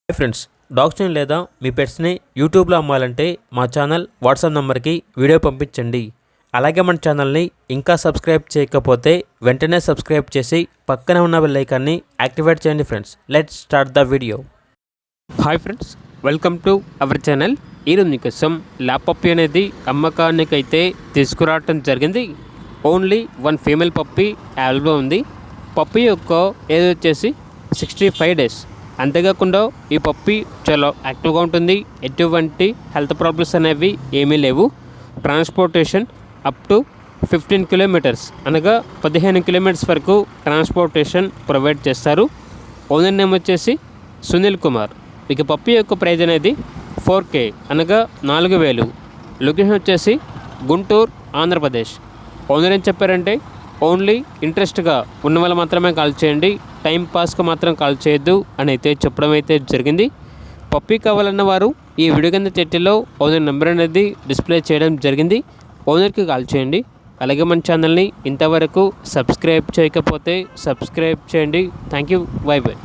Hi friends, డాగ్స్ని లేదా మీ పెట్స్ని యూట్యూబ్లో అమ్మాలంటే మా ఛానల్ వాట్సాప్ నెంబర్కి వీడియో పంపించండి. అలాగే మన ఛానల్ని ఇంకా సబ్స్క్రైబ్ చేయకపోతే వెంటనే సబ్స్క్రైబ్ చేసి పక్కనే ఉన్న బెల్ ఐకాన్ని యాక్టివేట్ చేయండి. Friends, let's start the video. Hi friends, welcome to our channel. ఈరోజు మీకోసం ల్యాబ్ పప్పీ అనేది అమ్మకానికైతే తీసుకురావటం జరిగింది. Only one female puppy available ఉంది. పప్పీ యొక్క ఏజ్ వచ్చేసి 65 days. అంతేకాకుండా ఈ పప్పీ చాలా యాక్టివ్గా ఉంటుంది. ఎటువంటి హెల్త్ ప్రాబ్లమ్స్ అనేవి ఏమీ లేవు. ట్రాన్స్పోర్టేషన్ అప్ టు 15 kilometers అనగా 15 kilometers వరకు ట్రాన్స్పోర్టేషన్ ప్రొవైడ్ చేస్తారు. ఓనర్ నేమ్ వచ్చేసి సునీల్ కుమార్. ఇక పప్పీ యొక్క ప్రైజ్ అనేది 4K అనగా 4,000. లొకేషన్ వచ్చేసి గుంటూరు, ఆంధ్రప్రదేశ్. ఓనర్ ఏం చెప్పారంటే ఓన్లీ ఇంట్రెస్ట్గా ఉన్న వాళ్ళు మాత్రమే కాల్ చేయండి, టైం పాస్కి మాత్రం కాల్ చేయొద్దు అని అయితే చెప్పడం అయితే జరిగింది. పప్పీ కావాలన్న వారు ఈ వీడియో కింద టైటిల్లో ఓనర్ నెంబర్ అనేది డిస్ప్లే చేయడం జరిగింది. ఓనర్కి కాల్ చేయండి. అలాగే మన ఛానల్ని ఇంతవరకు సబ్స్క్రైబ్ చేయకపోతే సబ్స్క్రైబ్ చేయండి. Thank you. By by.